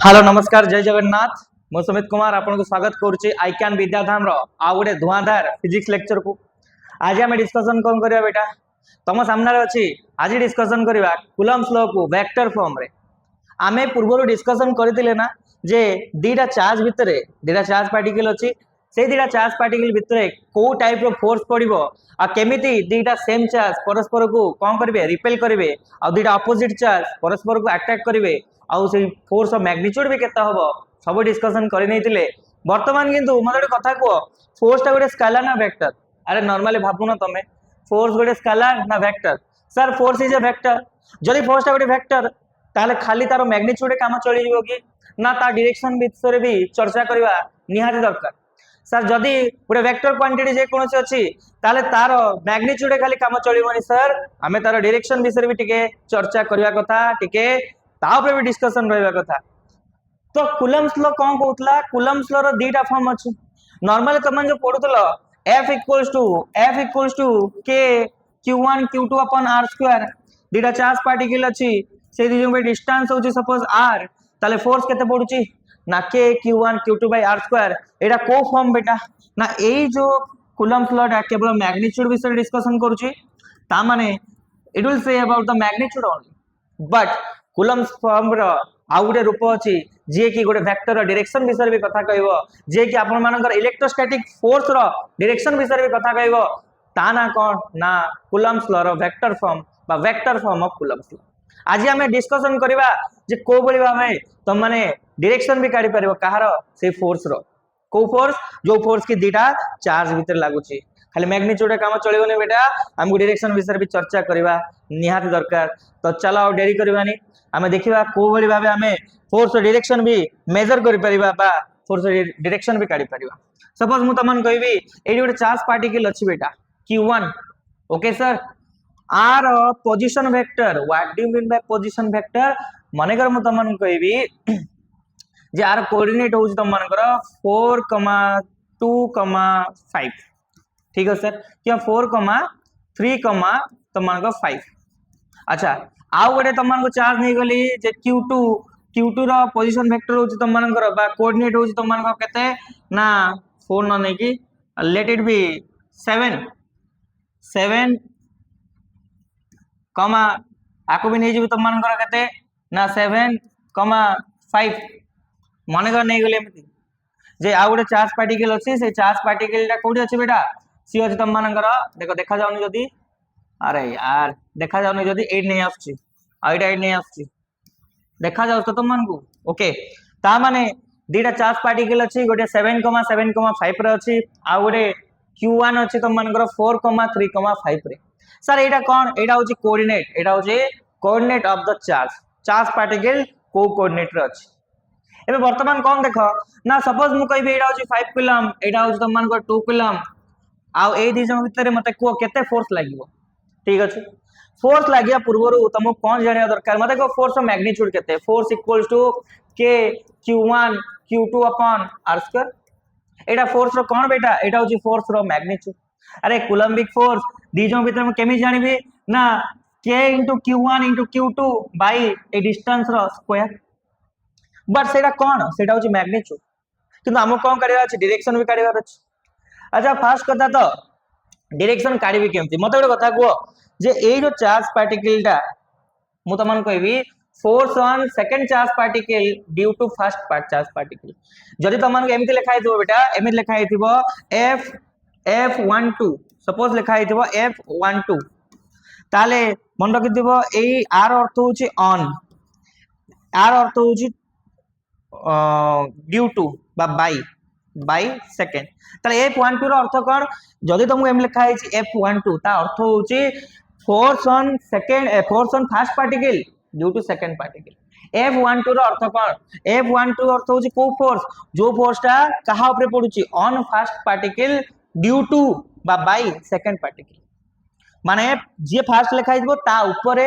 Hello नमस्कार जय जगन्नाथ मु सुमित कुमार आपन को स्वागत करुच्ची आईक्यान विद्याधाम आउ गोटे धुआंधार फिजिक्स लेक्चर को आज आम डिस्कसन कौन करवा बेटा तुम सामने अच्छी आज डिस्कसन करवा कूलम्ब्स लॉ को वेक्टर फॉर्म रे आमे पूर्व डिस्कसन करते ना जे दीटा चार्ज भितर दीटा चार्ज पार्टिकल अच्छी से दीटा चार्ज पार्टिकल भितर को टाइप रो फोर्स पड़ो आ केमिति दीटा सेम चार्ज परस्पर को कौन करेंगे रिपेल करेंगे आ दीटा अपोजिट चार्ज परस्पर को अट्रैक्ट करेंगे आउ से फोर्स मैग्नीट्यूड भी केते हबो सब डिस्कशन करि नैतिले वर्तमान किंतु मते गोटे कथा को फोर्स ता गोटे स्केलर ना वेक्टर अरे नॉर्मली भाबुना तमे फोर्स गोटे स्केलर ना vector sir force is a vector जदि फोर्स ता गोटे वेक्टर ताले खाली तारो मैग्नीट्यूड काम चली जीवो कि ना ता डायरेक्शन विषय भी चर्चा करबा निहाती दरकार सर जदि गोटे वेक्टर क्वांटिटी जे कोनोसी अछि ताले तारो मैग्नीट्यूड खाली काम चलिबोनी सर हमें तारो डायरेक्शन विषय भी टिके चर्चा करबा कथा टिके भी डिस्कशन रहा कथा तो कूलम्ब्स लॉ कौन कहला कूलम्ब्स लॉ रो दीटा फॉर्म अछि नॉर्मली तुम जो पढुतलो F equals to K Q1 Q2 upon R square दीटा चार्ज पार्टिकल अछि से दी जो डिस्टेंस होची सपोज R ताले फोर्स केते पडुची ना K Q1 Q2 by R square एटा को फॉर्म बेटा ना एई जो कूलम्ब्स लॉ टा केवल मैग्नीट्यूड विषय डिस्कशन करूची ता माने it will say about the magnitude only but Coulomb's form रो आउ गोटे रूप अछि जे कि गोटे वेक्टर रो डायरेक्शन विषय भी कथा कहबो जे कि आपन मानकर इलेक्ट्रोस्टैटिक फोर्स रो डायरेक्शन विषय भी कथा कहबो ता ना कोन ना कूलम्ब्स लॉ रो वेक्टर फॉर्म बा vector form of Coulomb's law आज हमें डिस्कशन करबा जे को बळी भाबे तुम माने डायरेक्शन भी काढी परबो कहारो से फोर्स रो को फोर्स जो फोर्स की दीटा चार्ज भीतर लागुची खाली मैग्नीट्यूड काम चलिबोनी बेटा हमको डायरेक्शन विषय भी चर्चा करबा निहाती दरकार तो चलो डेरी करबानी आमे देखिबा को बळी भाबे हमें फोर्स डायरेक्शन भी मेजर करि परिबा बा फोर्स डायरेक्शन भी काढी परिबा सपोज मु तमन कहबी एडी गोटे चार्ज पार्टिकल अछि बेटा q1 okay sir R position vector what do you mean by position vector माने कर मु तमन कहबी जे आर कोऑर्डिनेट होउछ तमन कर 4, 2, 5 ठीक है सर क्या 4, 3, तमन कर 5 अच्छा आउ गोटे तमन को चार्ज नहीं गली जे q2 रो पोजीशन वेक्टर होची तमन कर बा कोऑर्डिनेट होची तमन को केते ना 4 न नहीं की लेट इट बी 7 कमा आको भी नहीं जीव तमन कर केते ना 7, 5 माने कर नहीं गले एमती जे आउ गोटे चार्ज पार्टिकल अछि से चार्ज पार्टिकल टा कोडी अछि बेटा सी अछि तमन कर देखो देखा जाउनी जदी अरे यार देखा जाउनी जदी 8 नहीं आछी आइटा 8 नहीं आछी देखा जाउ तो तुमन को ओके ता माने दीटा चार्ज पार्टिकल अछि गोटे 7,7,5 रे अछि आ गोटे q1 अछि तुमन कर 4,3,5 रे सर एटा कोन एटा होची coordinate of the charge particle को कोऑर्डिनेट रे अछि एबे वर्तमान कोन देखो ना सपोज मु कहबी एटा होची 5 कूलम एटा होची तुमन को 2 कूलम आ ए दी जन भीतर मते को केते फोर्स लागिवो ठीक अछि फोर्स लागिया पूर्वरु तुमको कोन जानिया दरकार मते को फोर्स ऑफ मैग्नीट्यूड केते force equals to k q1 q2 upon r square एटा फोर्स रो कोन बेटा एटा होची फोर्स रो मैग्नीट्यूड अरे कूलम्बिक फोर्स दी जन भीतर में केमि जानिबी ना k q1 q2 by a distance रो स्क्वायर बट सेटा कोन सेटा होची मैग्नीट्यूड किंतु हमको कोन करिया अछि डायरेक्शन भी काढिबार अछि अच्छा फर्स्ट कथा तो डायरेक्शन काढिबी केमती मते गोटे कथा को जे ए जो चार्ज पार्टिकल टा मु तमन कहबी force on second charge particle due to first part charge particle जदि तमन को एमिति लिखा हिथबो बेटा एमिति लिखा हिथबो f12 सपोज लिखा हिथबो f12 ताले मन रखिथबो एई r अर्थ होची ऑन r अर्थ होची ड्यू टू बा बाय सेकंड ताले f12 रो अर्थ कोन जदि तुमको एम लिखा है f12 ता अर्थ होची force on first particle due to second particle f12 रो अर्थ कोन f12 अर्थ होची को फोर्स जो फोर्स ता कहा ऊपर पडुची on first particle due to बा बाय सेकंड पार्टिकल माने जे फर्स्ट लिखा हिथबो ता ऊपर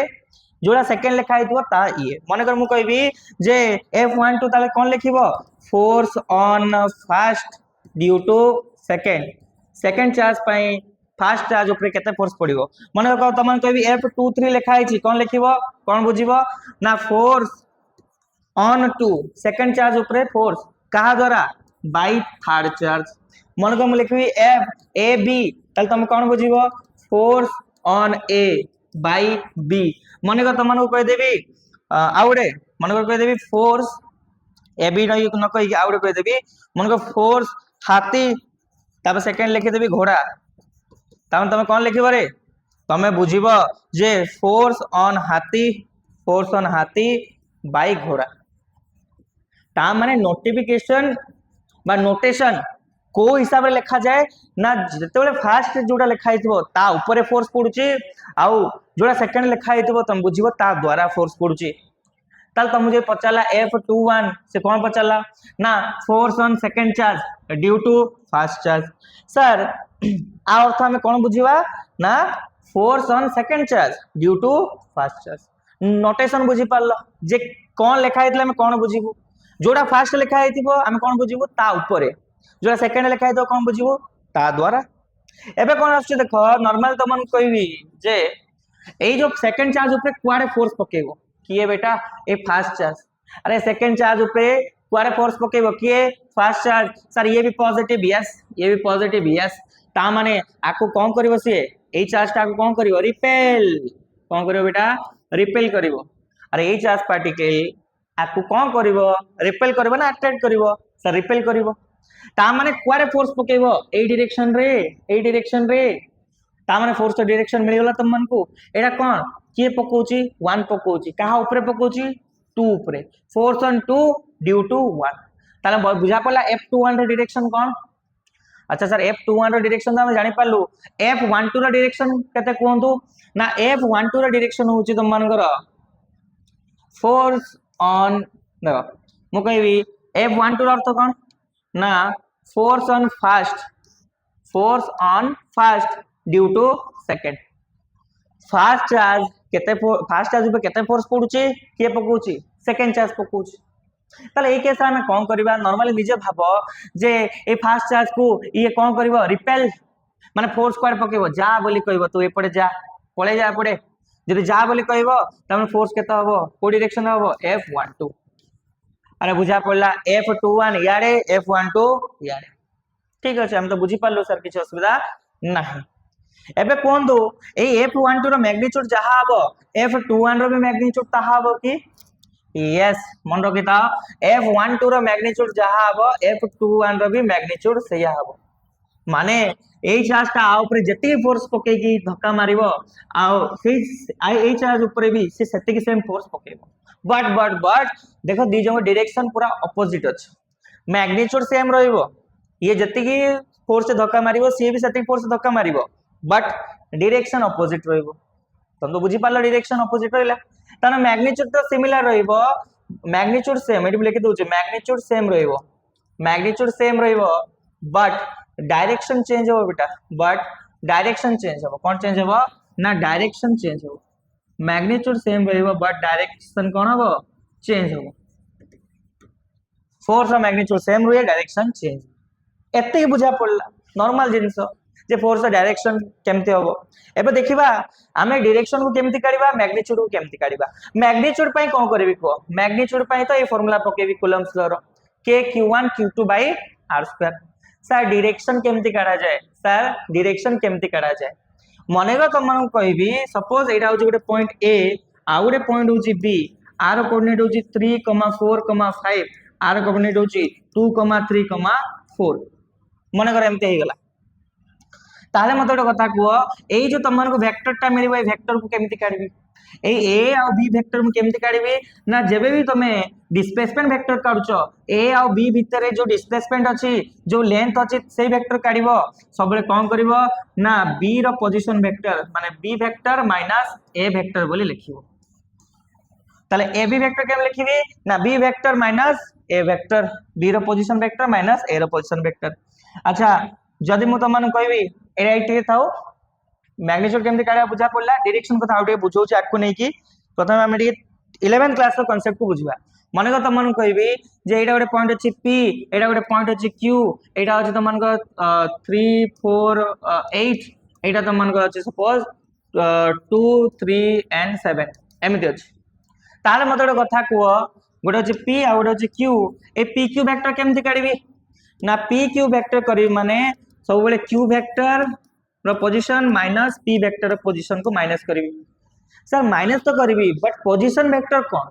जोड़ा सेकंड लिखा हिथबो ता ये माने कर मु कहबी जे f12 ताले कोन लिखिबो force on first due to second charge पई फर्स्ट चार्ज ऊपर केते फोर्स पड़िबो माने को तमन कहबी f23 लिखा हिची कोन लिखिबो कोन बुझिबो ना force on to second charge ऊपर फोर्स कहा द्वारा बाय थर्ड चार्ज मन को लिखबी एफ ए बी ताल तुम कौन बुझिबो force on A by B मन को तुम कह देबी आउडे मन को कह देबी फोर्स ए बी न कह आउडे कह देबी मन को फोर्स हाथी तापर सेकंड लिखि देबी घोड़ा तापर तुम कौन लिखिबो रे तमे बुझिबो जे फोर्स ऑन हाथी बाय घोड़ा ता माने नोटिफिकेशन बा नोटेशन को हिसाब रे लिखा जाए ना जेतेबेले फास्ट जोडा लिखा हितबो ता ऊपर फोर्स पडुची आउ जोडा सेकंड लिखा हितबो तुम बुझिबो ता द्वारा फोर्स पडुची ताल तुम मुझे पचाला F21 से कौन पचाला ना force on second charge due to first charge सर आ अर्थ हमें कौन बुझिबा ना force on second charge due to first charge notation बुझी पारलो जे कौन लिखा हितले हम कौन बुझिबो जोड़ा फास्ट लिखा हितबो हम कौन बुझिबो ता ऊपर जोड़ा सेकंड लिखा हितबो कौन बुझिबो ता द्वारा एबे कौन आछे देखो नॉर्मल तमन कहबी जे एई जो सेकंड चार्ज ऊपर कुआडे फोर्स पकेबो किए बेटा ए फास्ट चार्ज अरे सेकंड चार्ज ऊपर कुआडे फोर्स पकेबो किए फास्ट चार्ज सर ये भी पॉजिटिव यस ता माने आको कौन करिवो से ए चार्ज ता कौन करिवो रिपेल कौन करिवो बेटा रिपेल करिवो अरे ए चार्ज पार्टिकल आको कौन करिवो रिपेल करिवो ना अट्रैक्ट करिवो सर रिपेल करिवो ता माने कुआडे फोर्स पकेबो ए डायरेक्शन रे ता माने फोर्स डायरेक्शन मिल गला तुम मन को एडा कौन किए पकोची 1 पकोची कहा ऊपर पकोची 2 ऊपर फोर्स ऑन 2 ड्यू टू 1 ताले बुझा पड़ला F21 रो डायरेक्शन कौन अच्छा सर F21 रो डायरेक्शन हम जानि पालु F12 रो डायरेक्शन केते कोंतु ना F12 रो डायरेक्शन होची तुम मानकर फोर्स ऑन देखो मु कहबी F12 रो अर्थ कौन ना force on first due to second first charge केते फोर्स पडुची के पकोची सेकंड चार्ज पकोची ताले ए केस में कौन करबा नॉर्मली निजे भाबो जे ए फास्ट चार्ज को ये कौन करबो रिपेल माने फोर्स क्वाड पकेबो जा बोली कहबो तू एपड़े जा पळे जा पड़े जदि जा बोली कहबो तमे फोर्स केते हबो को डायरेक्शन हबो F12 अरे बुझा पड़ला F21 याडे F12 याडे ठीक अछि हम तो बुझी पारलो सर किछ असुविधा नाही एबे कोन दो ए F12 रो मैग्नीट्यूड जहा हबो F21 रो भी मैग्नीट्यूड ताहा हबो कि यस मन रखिता F12 रो मैग्नीट्यूड जहा हबो F21 रो भी मैग्नीट्यूड सेया हबो माने ए चार्ज ता आ ऊपर जति फोर्स पकेगी धक्का मारिबो आ ए चार्ज ऊपर भी से सेति के सेम फोर्स पकेबो बट देखो दी जो डायरेक्शन पूरा ऑपोजिट अछि मैग्नीट्यूड सेम रहइबो ये जति की फोर्स से धक्का मारिबो सी भी सेति फोर्स से धक्का मारिबो बट डायरेक्शन ऑपोजिट रहइबो तुम तो बुझी पालो डायरेक्शन ऑपोजिट रहला ताना मैग्नीट्यूड तो सिमिलर रहइबो मैग्नीट्यूड सेम एटी लिखि दोचे मैग्नीट्यूड सेम रहइबो बट डायरेक्शन चेंज हो बेटा कौन चेंज हो ना डायरेक्शन चेंज हो मैग्नीट्यूड सेम रहइबो बट डायरेक्शन कौन हो चेंज हो फोर्स और मैग्नीट्यूड सेम रहे डायरेक्शन चेंज एते ही बुझा पड़ला नॉर्मल जिंस जे फोर्स डायरेक्शन केमती होबो एबे देखिबा हमें डायरेक्शन को केमती काढिबा मैग्नीट्यूड को केमती काढिबा मैग्नीट्यूड पई कोन करबी को मैग्नीट्यूड पई तो ए फार्मूला पकेबी कूलम्ब्स लॉ रो k q1 q2 by r2 sir direction केमती काढा जाए सर डायरेक्शन केमती काढा जाए मनेगा तमन कहबी सपोज एटा होची गोटे पॉइंट a आ गोटे पॉइंट होची b आर कोऑर्डिनेट होची 3,4,5 आर कोऑर्डिनेट होची 2,3,4 मनेकर एमते हे गला ताले मत गोटे कथा कह एई जो तुम को वेक्टरटा मिलिबो ए वेक्टर को केमती काढबी ए a और b वेक्टर को केमती काढबी ना जेबे भी तमे डिस्प्लेसमेंट वेक्टर काढुचो a और b भितरे जो डिस्प्लेसमेंट अछि जो लेंथ अछि सेई वेक्टर काढिबो सबले कोन करिवो ना b रो पोजीशन वेक्टर माने b vector minus a vector बोली लिखिबो ताले a b वेक्टर केम लिखिबी ना b vector minus a vector b रो पोजीशन वेक्टर माइनस a रो पोजीशन वेक्टर अच्छा जदि मु तमन कहबी ए राइट के थाओ मैग्नीट्यूड केमती काढा बुझा पड़ला डायरेक्शन को थाउटे बुझौछ आकु नै कि प्रथम हम 11th क्लास रो कांसेप्ट को बुझबा माने को तमन कहबी जे एटा गोटे पॉइंट अछि p एटा गोटे पॉइंट अछि q एटा अछि तमन को 3 4 8 एटा तमन को अछि सपोज 2 3 and 7 एमिति अछि ताले मते कथा को गोटे हूँ पी आ गोटे हूँ Q A P Q vector केमती काढ़ी ना पी क्यू वेक्टर करी माने सब बेले क्यू वेक्टर रो पोजीशन माइनस पी वेक्टर रो पोजीशन को माइनस करी सर माइनस तो करी बट पोजीशन वेक्टर कौन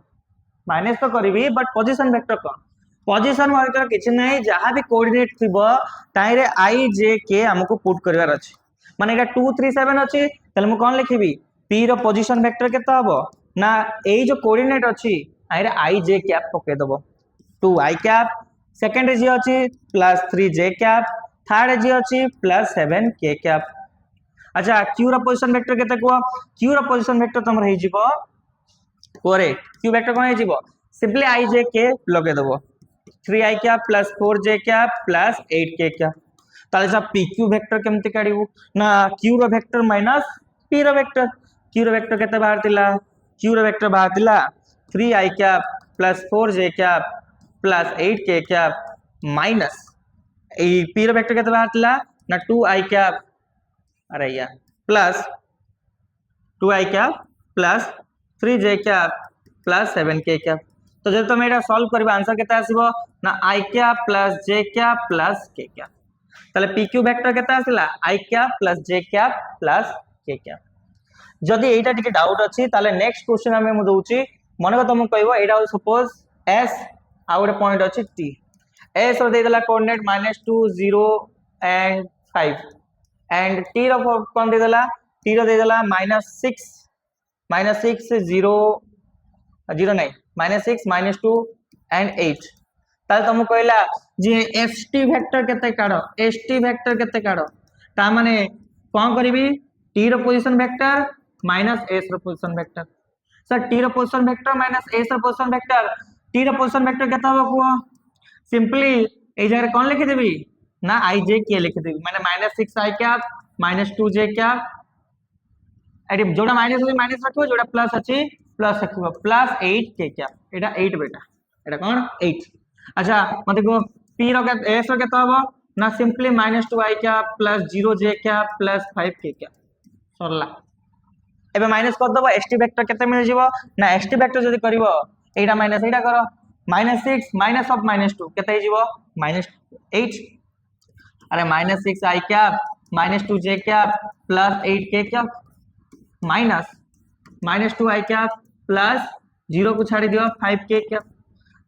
माइनस तो करी बट पोजीशन वेक्टर कौन पोजीशन वेक्टर किछि नहीं जहां भी कोऑर्डिनेट थिबो ताइरे आई जे के हमको पुट करवार अछि माने एटा 2 3 7 अछि तले मु कोन लिखिबी पी रो पोजीशन वेक्टर केता हबो ना एई जो कोऑर्डिनेट अछि आइरे आई जे कैप पके दबो 2 आई कैप सेकंड जे अछि प्लस 3 जे कैप थर्ड जे अछि प्लस 7 के कैप अच्छा क्यू रो पोजीशन वेक्टर केते को क्यू रो पोजीशन वेक्टर तमर हे जिवो कोरे क्यू वेक्टर कोन हे जिवो सिंपली आई जे के लगे दबो 3 I cap plus 4 J cap plus 8 K cap ताले सब पी क्यू वेक्टर केमती काढिबो ना क्यू रो वेक्टर माइनस पी रो वेक्टर क्यू रो वेक्टर केते बाहर दिला क्यू रो वेक्टर बाहर दिला 3 I cap plus 4 J cap plus 8 K cap minus ए पी रो वेक्टर केते बाहर दिला ना 2 आई कैप अरे यार plus 2 I cap plus 3 J cap plus 7 K cap तो जब तुम एटा सॉल्व करबा आंसर केते आसीबो ना आई कैप प्लस जे कैप प्लस के कैप ताले पी क्यू वेक्टर केते आसिला आई कैप प्लस जे कैप प्लस के कैप जदि एटा टिके डाउट अछि ताले नेक्स्ट क्वेश्चन हमें मु दोउची मने को तुम कहबो एटा सपोज एस आ गोटे पॉइंट अछि टी एस रो दे देला कोऑर्डिनेट -2 0 एंड 5 एंड टी रो कोन दे देला टी रो दे देला -6 0 0 नहीं -6 -2 एंड 8 ताले तुम कहला जे st वेक्टर केते काढो st वेक्टर केते काढो ता माने कोन करबी t रो पोजीशन वेक्टर माइनस s रो पोजीशन वेक्टर सर t रो पोजीशन वेक्टर माइनस s रो पोजीशन वेक्टर t रो पोजीशन वेक्टर केते हो को सिंपली ए जगह कोन लिखि देबी ना i j के लिखि देबी माने -6 i कैप -2 j कैप एडी जोड़ा माइनस होई माइनस रखिबो जोड़ा प्लस अछि प्लस रखिबो प्लस 8 के कैप एटा 8 बेटा एटा कोन 8 अच्छा मते को p रो के s रो केते होबो ना simply -2 i cap plus 0 j cap plus 5 K cap सरला एबे माइनस कर दबो st वेक्टर केते मिल जिवो ना st वेक्टर जदी करबो एटा माइनस एटा करो -6 माइनस ऑफ -2 केते जिवो -8 अरे -6 i cap -2 j cap plus 8 K cap minus -2 i cap plus 0 को छाड़ी दियो 5 के कैप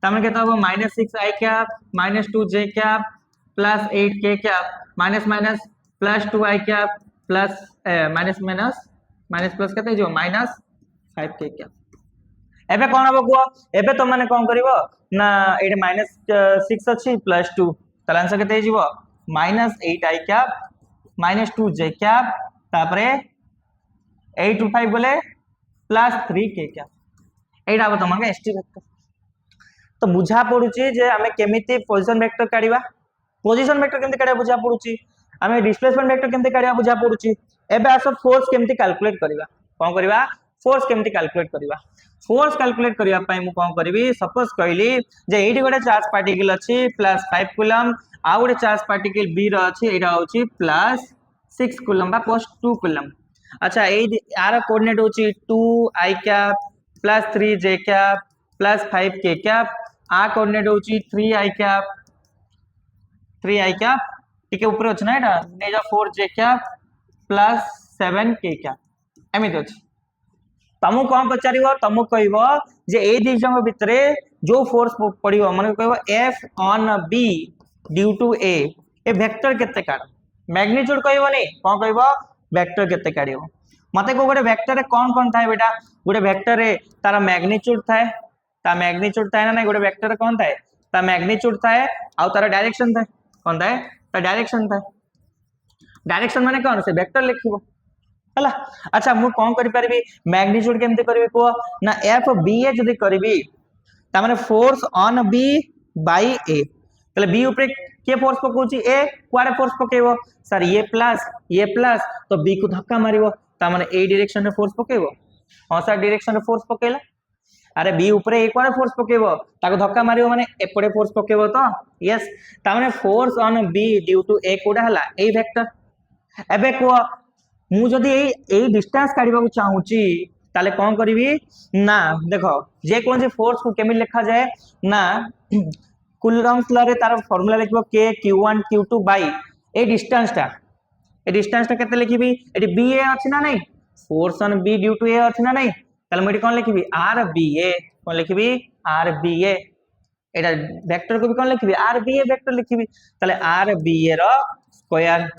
तमे केता हो -6 i cap -2 j cap plus 8 K cap minus minus plus 2 i cap plus minus minus minus plus केते जो -5 के कैप एबे कोन हबो को एबे तो माने कोन करिवो ना एटे -6 अछि प्लस 2 तला आंसर केते जिवो -8 i कैप -2 j कैप तापरे 8 to 5 बोले प्लस 3 के कैप एटा अब तमन st वेक्टर तो बुझा पडुची जे हमें केमिति पोजीशन वेक्टर काढिबा पोजीशन वेक्टर केमति काढिबा बुझा पडुची हमें डिस्प्लेसमेंट वेक्टर केमति काढिबा बुझा पडुची एबे आसो फोर्स केमति कैलकुलेट करिबा कोन करिबा फोर्स केमति कैलकुलेट करिबा फोर्स कैलकुलेट करिया पई मु कोन करबी सपोज कहली जे एठी गोटे चार्ज पार्टिकल अछि प्लस 5 कूलम आ गोटे चार्ज पार्टिकल b रो अछि एटा होछि प्लस 6 कूलम बा प्लस 2 कूलम अच्छा ए यार कोऑर्डिनेट होछि 2 i cap plus 3 j cap plus 5 K cap uh coordinate होछि 3 i कैप टिके ऊपर अछि ना एटा नेजा 4 j cap plus 7 K cap एमिति अछि तमु कोन पचारिबो तमु कहइबो जे ए दी जंग भितरे जो फोर्स पड़िबो माने कहइबो f on b due to a ए वेक्टर केते काढ मैग्नीट्यूड कहइबो नै कोन कहइबो वेक्टर केते काढिबो मते को गोटे वेक्टर रे कोन थाए बेटा गोटे वेक्टर रे तार मैग्नीट्यूड थाए ना नै गोटे वेक्टर रे कोन थाए ता मैग्नीट्यूड थाए आ तार डायरेक्शन थाए कोन थाए ता डायरेक्शन माने कोन से वेक्टर लिखिबो हला अच्छा मु कोन करि परबी मैग्नीट्यूड केमते करबी को ना f b a जदी करबी ता माने force on b by a तले b ऊपर के फोर्स पकोची a क्वारे फोर्स पकेबो सर ये प्लस तो b को धक्का मारिबो ता माने a डायरेक्शन रे फोर्स पकेबो हां सर डायरेक्शन रे फोर्स पकेला अरे b ऊपर a क्वारे फोर्स पकेबो ताको धक्का मारिबो माने एपडे फोर्स पकेबो तो यस ता माने force on b due to a कोडा हला a वेक्टर एबे को मु जदी ए डिस्टेंस काढिबा को चाहूची ताले कौन करी ना देख जे कौन सी फोर्स को केमी लिखा जाए ना कूलम्ब्स लॉ रे तार फार्मूला लिखबो k q1 q2 by a distance टा केते लिखिबी एटी ba अछि ना नहीं force on b due to a अछि ना नहीं ताले मैं कौन लिखिबी rba कौन लिखिबी rba एटा वेक्टर को भी कौन लिखिबी rba वेक्टर लिखिबी ताले rba रो स्क्वायर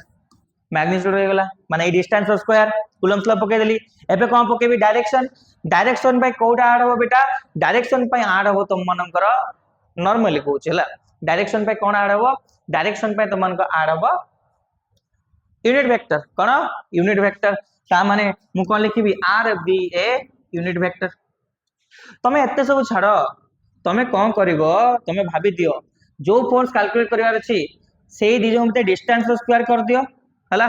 मैग्नीट्यूड हो गला माने ए डिस्टेंस स्क्वायर कूलम्ब्स लॉ पके देली एबे कोन पकेबी डायरेक्शन बाय कोडा आड हो बेटा डायरेक्शन पय आड हो तुम मनकर नॉर्मली कहूछ हला डायरेक्शन पय कोन आड हो डायरेक्शन पय तुम मनकर आड हो यूनिट वेक्टर कोन यूनिट वेक्टर ता माने मु कोन लिखिबी rba यूनिट वेक्टर तमे एते सब छाड़ो तमे कोन करिवो तमे भाबी दियो जो फोर्स कैलकुलेट करिवार अछि सेही दिजो मते डिस्टेंस स्क्वायर कर दियो हला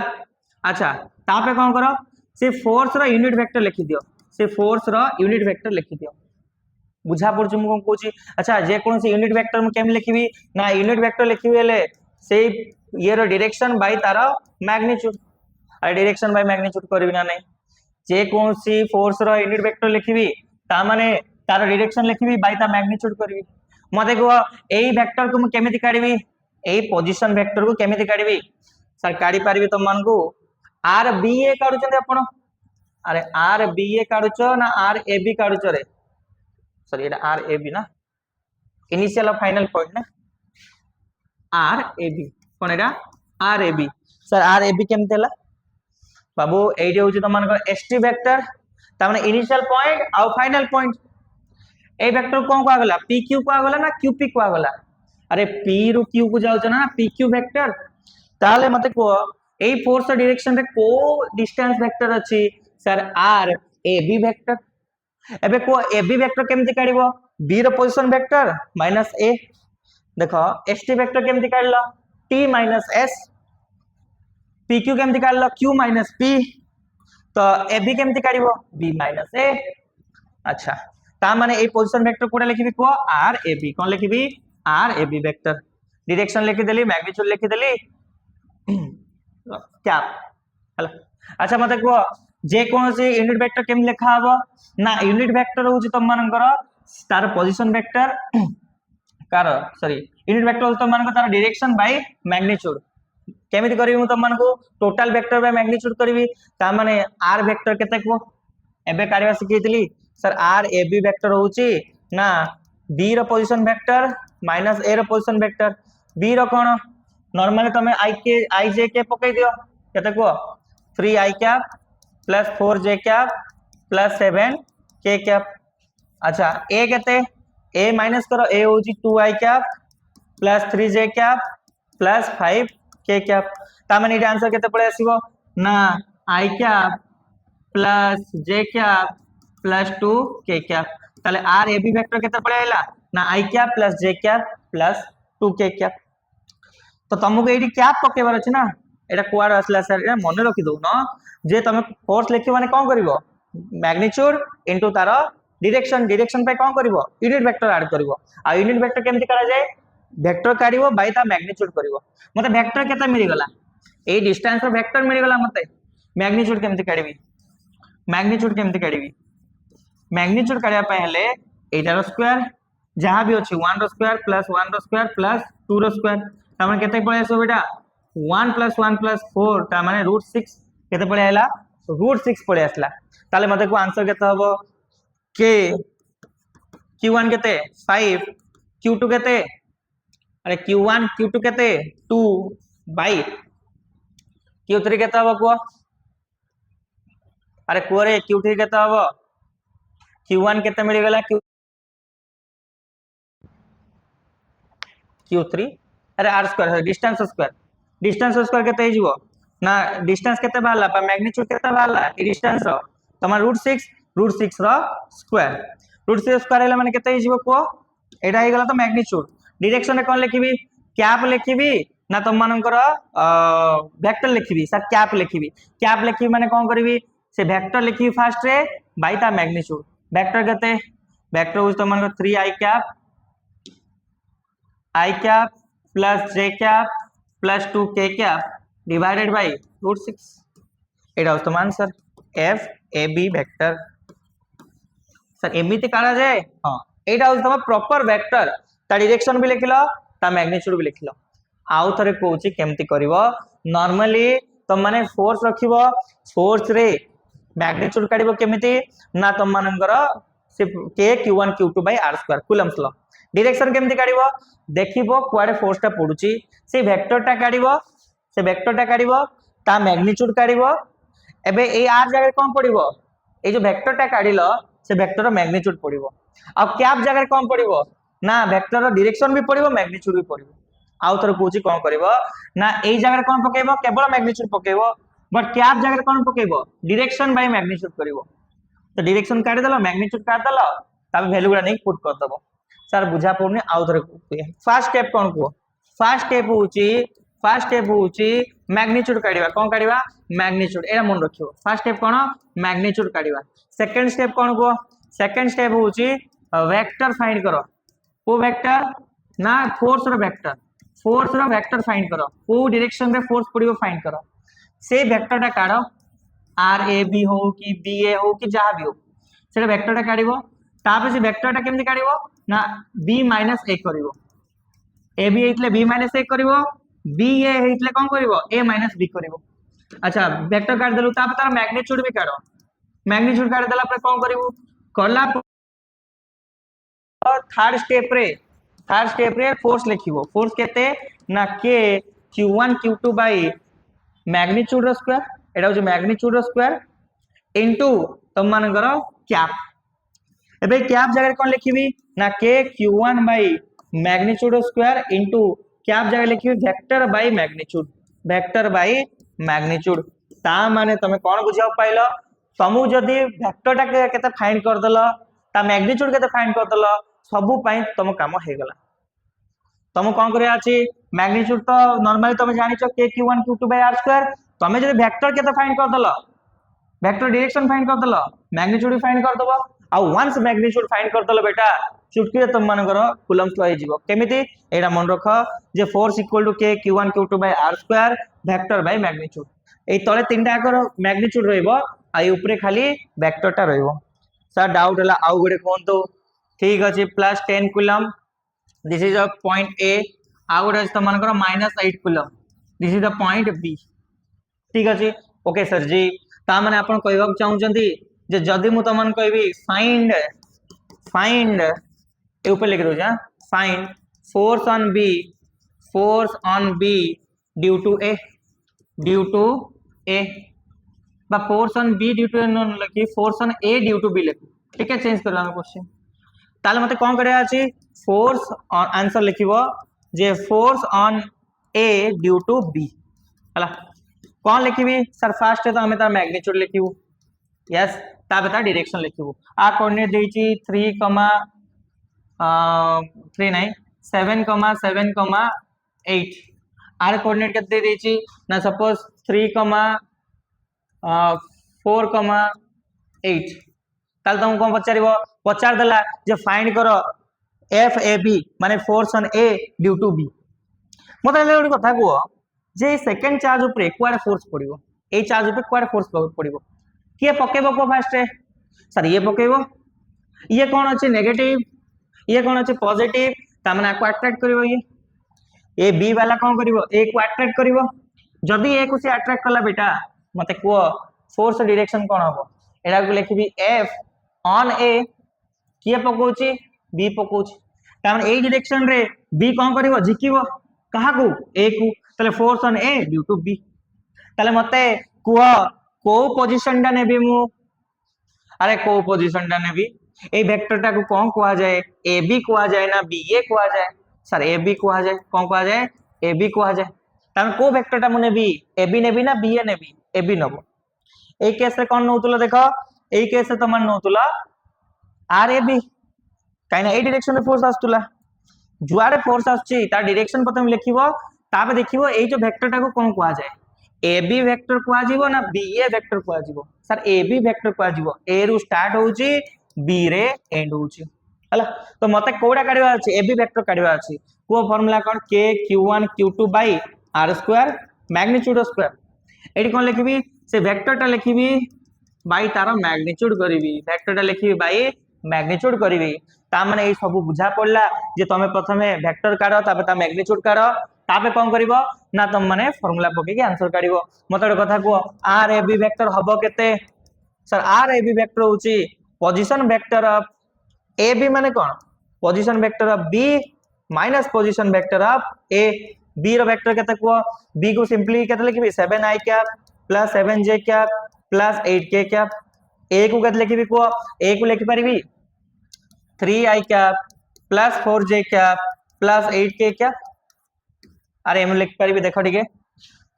अच्छा तापे कोन करो से फोर्स रो यूनिट वेक्टर लिखि दियो से फोर्स रो यूनिट वेक्टर लिखि दियो बुझा पड़ तुमको कहूची अच्छा जे कोन से यूनिट वेक्टर में केम लिखिबी ना यूनिट वेक्टर लिखिबी हेले से ये रो डायरेक्शन बाय तारो मैग्नीट्यूड अरे डायरेक्शन बाय मैग्नीट्यूड करबी ना नहीं जे कोन सी फोर्स रो यूनिट वेक्टर लिखिबी ता माने तारो डायरेक्शन लिखिबी बाय ता मैग्नीट्यूड करबी मते को एई वेक्टर को म केमिति काढिबी एई पोजीशन वेक्टर को केमिति काढिबी सर काढी पारिबी तुम मन को rba काढुचंदे आपण अरे rba काढुचो ना rab काढुचो रे सॉरी एटा rab ना इनिशियल और फाइनल पॉइंट ना rab कोन एटा rab सर rab केमतेला बाबू एडी होची तुम मन को st वेक्टर ता माने इनिशियल पॉइंट और फाइनल पॉइंट ए वेक्टर कोन को आगला pq को आगला ना qp को आगला अरे p रु q को जाउछ ना pq वेक्टर ताले मते को ए फोर्स डायरेक्शन रे को डिस्टेंस वेक्टर अछि सर r ab वेक्टर एबे को ab वेक्टर केमति काढिबो b रो पोजीशन वेक्टर माइनस a देखो st वेक्टर केमति काढलो t माइनस s pq केमति काढलो q माइनस p तो ab केमति काढिबो b माइनस a अच्छा ता माने ए पोजीशन वेक्टर कोडा लिखिबी को rab कोन लिखिबी rab वेक्टर डायरेक्शन लिखि देली मैग्नीट्यूड लिखि देली क्या हला अच्छा मते को जे कोन से यूनिट वेक्टर केम लिखा हबो ना यूनिट वेक्टर होची तुम मानकर तार position vector car sorry unit vector होची तुम मानकर तार डायरेक्शन बाय मैग्नीट्यूड केमिति करिवि मु तुम मानको टोटल वेक्टर बाय मैग्नीट्यूड करिवि ता माने r वेक्टर केते को एबे काढिबा सिखैतली सर rab वेक्टर होची ना b रो पोजीशन वेक्टर माइनस a रो पोजीशन वेक्टर b रो कोन नॉर्मली तमे i j के पकई दियो केते को 3i cap plus 4j cap plus 7k cap अच्छा a केते a माइनस करो a होची 2i cap plus 3j cap plus 5k cap ता माने आंसर केते पळे आसीबो ना i cap plus j cap plus 2k cap ताले rab वेक्टर केते पळे आइला ना i cap plus j cap plus 2k cap तो तुमको एडी कैप पकेबार अछि ना एटा कुआर असला सर एटा मने रखि दउ न जे तुम फोर्स लिखि माने कोन करिवो मैग्नीट्यूड इनटू तार डायरेक्शन पे कोन करिवो यूनिट वेक्टर ऐड करिवो आ यूनिट वेक्टर केमति करा जाय वेक्टर काढिवो बाय ता मैग्नीट्यूड करिवो मते वेक्टर केता मिलि गला ए डिस्टेंस रो वेक्टर मिलि गला मते मैग्नीट्यूड केमति काढिबी मैग्नीट्यूड काढिया पहले एटा रो स्क्वायर जहां भी अछि 1 रो स्क्वायर प्लस 2 रो स्क्वायर तामे केते पळे आसो बेटा 1 + 1 + 4 ता माने √6 केते पळे आइला √6 पळे आसला ताले मते को आंसर केते हबो k q1 केते 5 q2 केते अरे q1 q2 केते 2 बाय q3 केते हबो को अरे कोरे q3 केते हबो q1 केते मिलि गेला q3 अरे r स्क्वायर डिस्टेंस स्क्वायर केते हिजबो ना डिस्टेंस केते बाहला पा मैग्नीट्यूड केते बाहला ई डिस्टेंस रो तमा √6 रो √6 स्क्वायर हैला माने केते हिजबो को एटा हे गेला तो मैग्नीट्यूड डायरेक्शन रे कोन लिखिबी कैप लिखिबी ना तुम मानकर वेक्टर लिखिबी सर कैप लिखिबी माने कोन करबी से वेक्टर लिखिबी फर्स्ट रे बाय ता मैग्नीट्यूड वेक्टर केते वेक्टर हो तुम मानकर 3i cap i cap plus j cap plus 2k cap divided by √6 एटा हो तुम answer f a b vector सर एमिति काढा जाए हां एटा हो तम प्रॉपर वेक्टर ता डायरेक्शन भी लिखिलो ता मैग्नीट्यूड भी लिखिलो आउ थरे कहूची केमती करिवो नॉर्मली तुम माने फोर्स रखिवो फोर्स रे मैग्नीट्यूड काढिवो केमिति ना तुम मानकर सिर्फ k q1 q2 r2 Coulomb's law direction केमती काढिवो देखिबो कुआडे फोर्स टा पडुची से वेक्टर टा काढिवो ता मैग्नीट्यूड काढिवो एबे ए r जगह कोन पडिवो ए जो वेक्टर टा काढिलो से वेक्टर रो मैग्नीट्यूड पडिवो आ कैप जगह कोन पडिवो ना वेक्टर रो डायरेक्शन भी पडिवो मैग्नीट्यूड भी पडिवो आउ तर कहूची कोन करिवो ना ए जगह कोन पकेइबो केवल मैग्नीट्यूड पकेइबो बट कैप जगह कोन पकेइबो डायरेक्शन बाय मैग्नीट्यूड करिवो तो डायरेक्शन काढि देलो मैग्नीट्यूड काढि देलो तब वैल्यू गुडा नै पुट कर दबो सर बुझा पड़नी आउ थरे फर्स्ट स्टेप कोन को फर्स्ट स्टेप होची मैग्नीट्यूड काढिबा कोन काढिबा मैग्नीट्यूड एरा मन रखियो फर्स्ट स्टेप कोन मैग्नीट्यूड काढिबा सेकंड स्टेप कोन को सेकंड स्टेप होची वेक्टर फाइंड करो को वेक्टर ना फोर्स रो वेक्टर फाइंड करो को डायरेक्शन रे फोर्स पडिबो फाइंड करो से वेक्टर टा काढो आर ए बी हो कि बी ए हो कि जहां भी हो से वेक्टर टा काढिबो तापर से वेक्टर टा केमति काढिबो ना b - a करिवो ए बी हेतले b - a करिवो b a हेतले कोन करिवो a - b करिवो अच्छा वेक्टर काढ देलु तापर तार मैग्नीट्यूड भी काढो मैग्नीट्यूड काढ देला पर कोन करिवो करला थर्ड स्टेप रे फोर्स लिखिवो फोर्स केते ना k q1 q2 by magnitude रो स्क्वायर एटा हो मैग्नीट्यूड रो स्क्वायर इनटू तुम मानकर कैप एबे कैप जगह कोन लिखिबी ना k q1 बाय मैग्नीट्यूड रो स्क्वायर इनटू कैप जगह लिखिबी वेक्टर बाय मैग्नीट्यूड ता माने तमे कोन बुझाव पाइलो समु जदी वेक्टर टा केते फाइंड कर देलो ता मैग्नीट्यूड केते फाइंड कर देलो सबु पई तम काम हे गला तम कोन करिया अछि मैग्नीट्यूड तो नॉर्मली तमे जानिचो k q1 q2 r2 तमे जदी वेक्टर केते फाइंड कर देलो वेक्टर डायरेक्शन फाइंड कर देलो मैग्नीट्यूड भी फाइंड कर दबो आ वंस मैग्नीट्यूड फाइंड कर देलो बेटा चुटकी तुम मानकर कूलम्स लॉ हिजिवो केमिति एटा मन रख जे force equal to k q1 q2 r2 vector by magnitude ए तळे तीनटा आकर मैग्नीट्यूड रहइबो आ ए ऊपरे खाली वेक्टर टा रहइबो सर डाउट हला आउ गडे कोन तो ठीक अछि plus 10 coulomb this is a point a आउ गडे त मानकर -8 coulomb this is the point b ठीक अछि ओके सर जी ता माने आपण कहबा चाहू जंदी जे जदी मु तमन कहबी फाइंड ए ऊपर लिख दो जा find force on b due to a बा force on b due to न लिखी force on a due to b लिखी ठीक है चेंज करला क्वेश्चन ताले मते कोन करिया अछि फोर्स ऑन आंसर लिखिबो जे force on a due to b हला कोन लिखिबी सर फर्स्ट है तो हमें तार मैग्नीट्यूड लिखिबो यस ता बता डायरेक्शन लिखिबो आ कोऑर्डिनेट देइची 3 नहीं 7 8 आर कोऑर्डिनेट केते देइची ना सपोज 3 4 8 ताल तुम कोन पचार देला जे फाइंड करो एफ ए बी माने force on A due to B मते ले ओडी कथा को जे सेकंड चार्ज ऊपर क्वार फोर्स पड़िबो ए चार्ज ऊपर क्वार फोर्स पड़िबो के पकेबो को फर्स्ट है सर ये पकेबो ये कोन अछि नेगेटिव ये कोन अछि पॉजिटिव ता माने को अट्रैक्ट करिवो ये बी वाला कोन करिवो ए को अट्रैक्ट करिवो जदी ए को से अट्रैक्ट करला बेटा मते को फोर्स डायरेक्शन कोन हबो एरा को लिखिबी एफ ऑन ए किए पकोची बी पकोची ता माने ए डायरेक्शन रे बी कोन करिवो झिकिवो कहा को ए को तले force on A due to B तले मते को पोजीशन टा नेबी मु अरे को पोजीशन टा नेबी ए वेक्टर टा को कोन कोआ जाए ए बी कोआ जाए ना बी ए कोआ जाए सर ए बी कोआ जाए कोन कोआ जाए ए बी कोआ जाए तान को वेक्टर टा मु नेबी ए बी नेबी ना बी ए नेबी ए बी नबो ए केस रे कोन नउतुला देखो ए केस रे तमन नउतुला आर ए बी काइना ए डायरेक्शन रे फोर्स आस्तुला जुआरे फोर्स आछी ता डायरेक्शन प्रथम लिखिबो ताबे देखिबो ए जो वेक्टर टा को कोन कोआ जाए ए बी वेक्टर कोआ जीवो ना बी ए वेक्टर कोआ जीवो सर ए बी वेक्टर कोआ जीवो ए रु स्टार्ट होउची बी रे एंड होउची हला तो मते कोडा काढिबा अछि ए बी वेक्टर काढिबा अछि को फार्मूला कोन k q1 q2 by r square magnitude square एडी कोन लिखिबी से वेक्टर टा लिखिबी बाय तार मैग्नीट्यूड करिवि वेक्टर टा लिखिबी बाय मैग्नीट्यूड करी ता माने ए सब बुझा पड़ला जे तमे प्रथमे वेक्टर काढ तापर ता मैग्नीट्यूड काढ तापर कोन करिवो ना तुम माने फार्मूला पके के आंसर काढिवो मते एक कथा को आर ए बी वेक्टर हबो केते सर आर ए बी वेक्टर होची position vector of A B माने कोन position vector of B minus position vector of A B रो वेक्टर केते को बी को सिंपली केते लिखबी 7i cap plus 7j cap plus 8k cap A को केते लिखबी को ए को लिखि परिबी 3i cap plus 4j cap plus 8k cap अरे हम लिख परिबी देखो ठीक है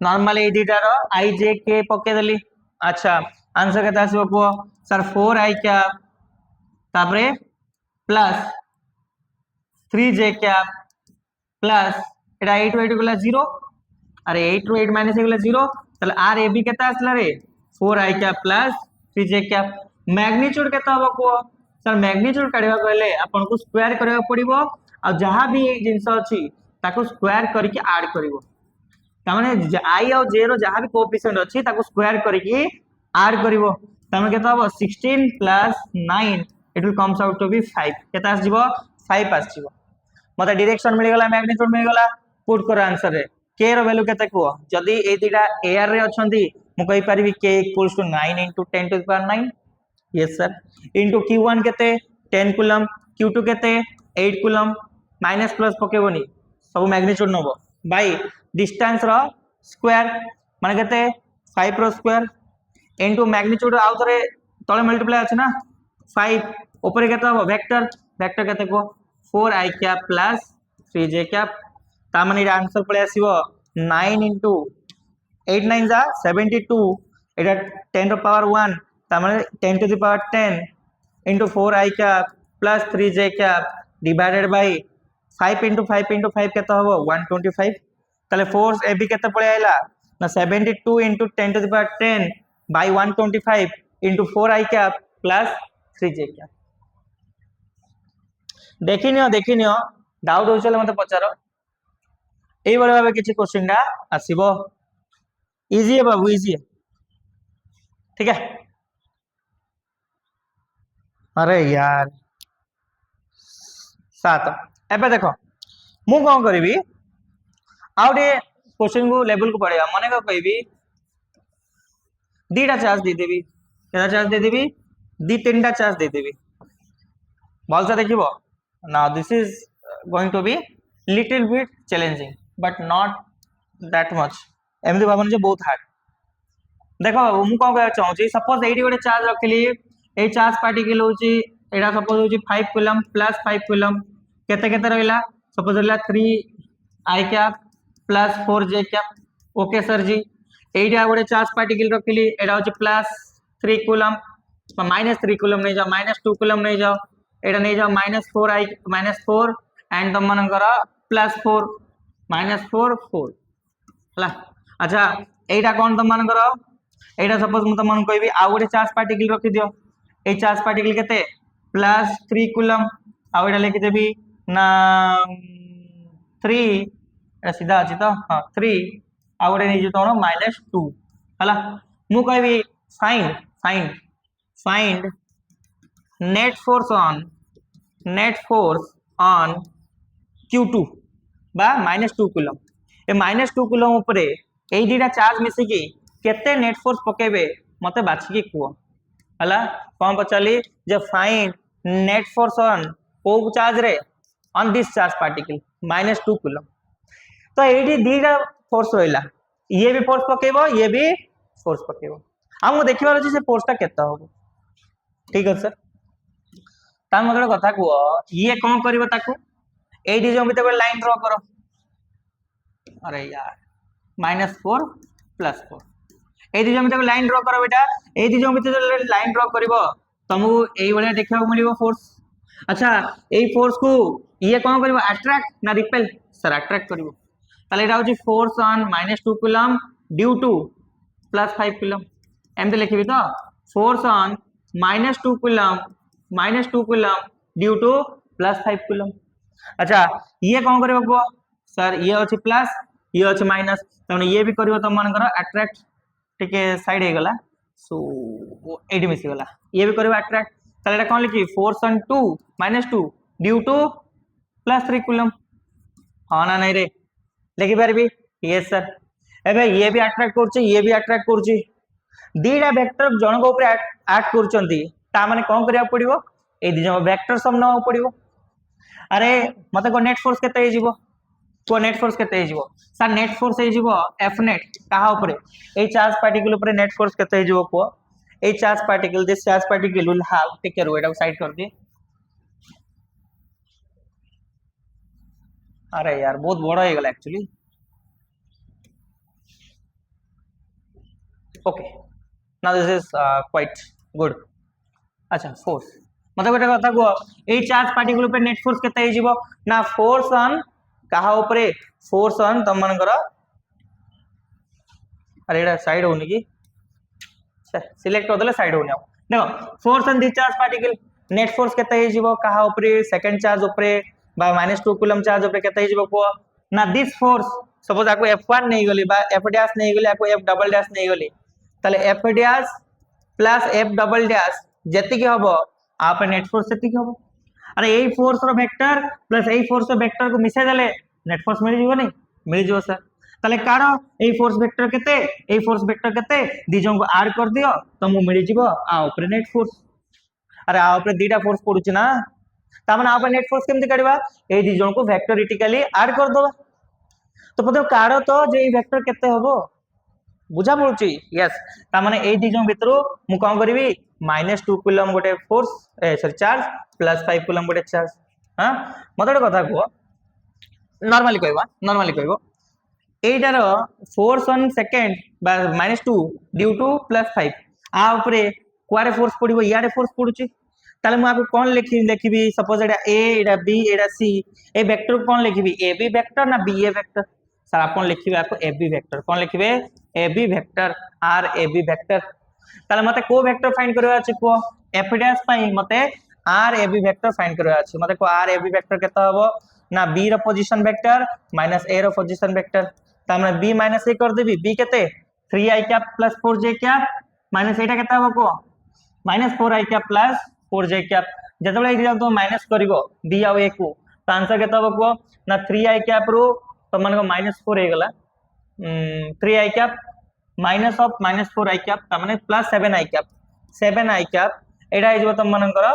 normally A दीटा row i j k पके देली अच्छा आंसर केते आसीबो को सर 4i कैप तापरे plus 3j cap plus iota 8 8 गुला 0 अरे 8 रो 8 माइनस गुला 0 तले आर ए बी केता आसला रे 4i cap plus 3j cap magnitude केता हो को सर मैग्नीट्यूड काढिबा कहले आपन को स्क्वायर करबा पड़िबो आ जहां भी जिंस अछि ताको स्क्वायर करके ऐड करिवो ता माने i और j रो जहां भी कोएफिशिएंट अछि ताको स्क्वायर करके ऐड करिवो ता माने केता हो 16 plus 9 it will comes out to be 5 केता आसीबो 5 आसीबो मते डायरेक्शन मिल गला मैग्नीट्यूड मिल गला पुट कर आंसर रे k रो वैल्यू केते को जदी ए दिटा एआर रे अछंती मु कहि परिबी k equals to 9 into 10 to the power 9 yes sir into q1 केते 10 कूलम q2 केते 8 कूलम माइनस प्लस पकेबोनी सब मैग्नीट्यूड नबो बाय डिस्टेंस रो स्क्वायर माने केते 5 रो स्क्वायर into मैग्नीट्यूड आउ थरे तळे मल्टीप्लाई अछि ना 5 ऊपर केते हो वेक्टर वेक्टर केते को 4i cap plus 3j cap ता माने आंसर पळे आसीबो 9 into 8 9 जा 72 एटा 10 रो पावर 1 ता माने 10 to the power 10 into 4i cap plus 3j cap divided bye 5 into 5 केते होबो 125 तले फोर्स ए बी केते पळे आइला ना 72 into 10 to the power 10 by 125 into 4i cap plus 3j cap देखिनियो डाउट हो चले मते पचारो एई बळे भाबे किछि क्वेश्चन डा आसीबो इजी है बाबू इजी है ठीक है अरे यार 7 एबे देखो मु कोन करबी आउटे क्वेश्चन को लेवल को पड़ेगा माने का कहबी दीटा चार्ज दे देबी केटा चार्ज दे देबी दी तीनटा charge they Devi बोलसा देखिबो now this is going to be little bit challenging but not that much एमदी Bhaban जे बहुत हार्ड देखो मु कोन कहै चाहू छी सपोज एडी गोटे चार्ज रखली ए चार्ज पार्टिकल होची एडा सपोज होची 5 कूलम प्लस 5 कूलम केते केते रहला सपोज रहला 3 i cap plus 4j cap okay sir ji एडा गोटे चार्ज पार्टिकल रखली एडा होची प्लस 3 कूलम माइनस 3 कूलम नहीं जाओ माइनस 2 कूलम नहीं जाओ एटा नहीं जाओ -4 एंड तम मनकर +4 -4 4 हला अच्छा एटा कोन तम मनकर एटा सपोज मु तम मन कहबी आ गोटे चार्ज पार्टिकल रखि दियो ए चार्ज पार्टिकल केते +3 कूलम आ एटा लिखि देबी ना 3 एटा सीधा अछि तो हां 3 आ गोटे नहीं जतो -2 हला मु कहबी find net force on q2 बा -2 कूलम ए -2 कूलम ऊपरे ए दीटा चार्ज मिसी की केते नेट फोर्स पकेबे मते बाछि की कुओ हला कोन पचाली जे फाइंड नेट फोर्स ऑन को चार्ज रे on this charge particle -2 coulomb तो एडी दीटा फोर्स रहिला ये भी फोर्स पकेबो ये भी फोर्स पकेबो हम देखिबार अछि से फोर्स ता केता होबो ठीक है सर ता मगड़ कथा को ये कौन करिवो ताकू एडी जो बिते लाइन ड्रा करो अरे यार -4 +4 एडी जो बिते लाइन ड्रा करो बेटा एडी जो बिते लाइन ड्रा करिवो तमु एई बळे देखिबो मिलिवो फोर्स अच्छा एई फोर्स को ये कौन करिवो अट्रैक्ट ना रिपेल सर अट्रैक्ट करिवो ताले एटा होची force on -2 coulomb due to +5 coulomb एमते लिखिबी तो force on -2 coulomb due to +5 coulomb अच्छा ये कौन करिवो को सर ये अछि प्लस ये अछि माइनस तने ये भी करिवो त मन करो अट्रैक्ट टिके साइड हे गला सो एडी मिसी गला ये भी करिवो अट्रैक्ट তাহলে এটা কোন লিখি force on 2 -2 due to +3 coulomb हां ना नहीं रे लिखि पारबी यस सर एबे ये भी अट्रैक्ट करछि ये भी अट्रैक्ट करछि दीटा वेक्टर जनक ऊपर ऐड करचंती ता माने कोन करिया पड़िबो ए दी जन वेक्टर सम न पड़िबो अरे मते को नेट फोर्स केते हे जिवो को नेट फोर्स केते हे जिवो सर नेट फोर्स हे जिवो एफ नेट कहा ऊपर ए चार्ज पार्टिकल ऊपर नेट फोर्स केते हे जिवो को ए charge particle this charge particle will have take care एटा साइड कर दे अरे यार बहुत बड़ा हो गला actually okay now this is quite good अच्छा फोर्स मतलब गोटे कथा कह ए चार्ज पार्टिकल पे नेट फोर्स केते हे जिवो ना फोर्स ऑन कहा ऊपर फोर्स ऑन तम मनकर अरे एटा साइड होनी की सिलेक्ट कर देले साइड होनी देखो force on this charge particle net force केते हे जिवो कहा ऊपर सेकंड चार्ज ऊपर बा -2 कूलम चार्ज ऊपर केते हे जिवो को ना दिस फोर्स सपोज आको F1 नहीं गली बा F डैश नहीं गली आको F डबल डैश नहीं गली ताले F dash plus F double dash जति के हबो आप नेट फोर्स जति के हबो अरे एई फोर्स रो वेक्टर प्लस एई फोर्स रो वेक्टर को मिसे देले नेट फोर्स मिल जिवो नहीं मिल जिवो सर ताले कार एई फोर्स वेक्टर केते एई फोर्स वेक्टर केते दिजों को ऐड कर दियो तो मु मिल जिवो आ ऊपर नेट फोर्स अरे आ ऊपर दीटा फोर्स पडुछ ना ता माने आ ऊपर नेट फोर्स केमति काढबा एई दिजों को वेक्टोरिटिकली ऐड कर दो तो पदो कार तो जे वेक्टर केते हबो बुझा पड़ुची यस ता माने एई दिजों भितरु मु कोन करबी -2 कूलम गोटे फोर्स सॉरी चार्ज +5 कूलम गोटे चार्ज हां मते कथा को नॉर्मली कहबो एटार फोर्स ऑन सेकंड बा -2 ड्यू टू +5 आ ऊपर कुआरे फोर्स पड़िबो यारे फोर्स पड़ुची ताले मु आपको कोन लिखिबी सपोज एटा ए एटा B Etah C A vector को कोन लिखिबी ए बी वेक्टर ना बी ए वेक्टर सर आपन लिखिबे आपको ए बी वेक्टर कोन लिखिबे ए बी वेक्टर आर ए बी वेक्टर ताले मते को वेक्टर फाइंड करबा अछि को एफ डैश पई मते R A B vector find करबा अछि मते को आर ए बी वेक्टर केता हबो ना बी रो पोजीशन वेक्टर माइनस ए रो पोजीशन वेक्टर ता हमने बी माइनस ए कर देबी बी केते 3i cap plus 4j cap minus एटा केता हबो को -4i cap plus 4j cap जतबे एग्जाम तो माइनस करिवो बी आ ए को तो आंसर केता हबो को ना 3i कैप रो तो मन को -4 हे गला 3i cap minus of -4i cap ता माने प्लस 7i कैप एटा हे जबो तो मनकर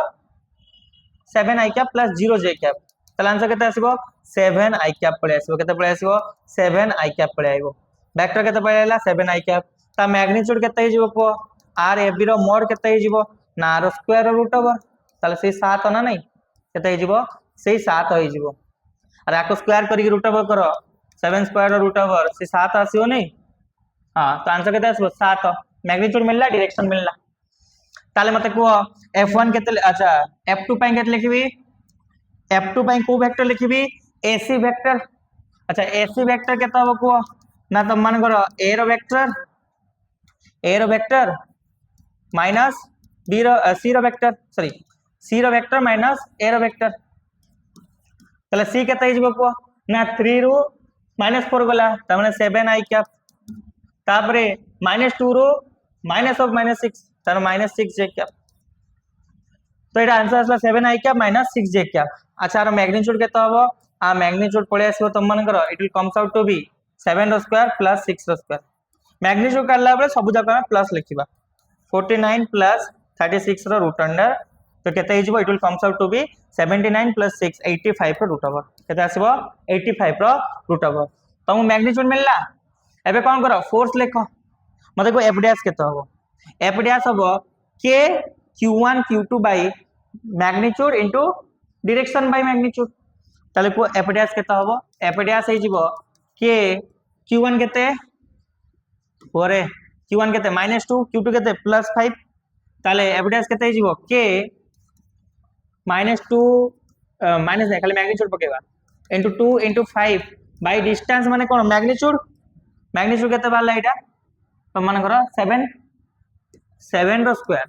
7i cap plus 0j cap तले आंसर केते आसीबो 7i कैप पळे आसीबो केते पळे आसीबो 7i कैप पळे आइबो वेक्टर केते पळे आला 7i कैप ता मैग्नीट्यूड केते हे जबो को r a b रो मोड केते हे जबो ना r स्क्वायर रूट ओवर तले से 7 ना नहीं केते हे जबो से 7 हे जबो अरे आको स्क्वायर करी रूट ओवर करो 7 स्क्वायर रूट ओवर से 7 आसीबो नहीं हां तो आंसर केते आसीबो 7 मैग्नीट्यूड मिलला डायरेक्शन मिलला ताले मते को f1 केते अच्छा f2 पई केते लिखिबी f2 पई को वेक्टर लिखिबी ac वेक्टर अच्छा ac वेक्टर केता हो को ना तो मन करो a रो वेक्टर माइनस b रो c रो वेक्टर सॉरी c रो वेक्टर माइनस a रो वेक्टर तले c केता हे जबो को ना 3 रो -4 गला त माने 7i कैप तापरे -2 रो माइनस ऑफ -6 त -6j कैप तो एटा आंसर असला 7i कैप -6j कैप अच्छा आर मैग्नीट्यूड केता हबो आ मैग्नीट्यूड पळे आसीबो त मन करो it will comes out to be 7 रो स्क्वायर प्लस 6 रो स्क्वायर मैग्नीट्यूड काढला बळे सब जगह में प्लस लिखिबा 49 प्लस 36 रो रूट अंडर तो केते हे जबो it will comes out to be 79 plus 6 85 रो रूट ओवर केते आसीबो 85 रो रूट ओवर त मु मैग्नीट्यूड मिलला एबे कोन करो फोर्स लिखो मते को एफ डैश केते हबो एफ डैश हबो k q1 q2 by magnitude into direction by magnitude ताले को एफ डैश केता हबो एफ डैश हे जिवो के q1 केते ओरे q1 केते -2 q2 केते +5 ताले एफ डैश केते हे जिवो के -2 माइनस नै खाली मैग्नीट्यूड पकेबा इनटू 2 इनटू 5 बाय डिस्टेंस माने कोन मैग्नीट्यूड केते बाला एटा तो मन करो 7 रो स्क्वायर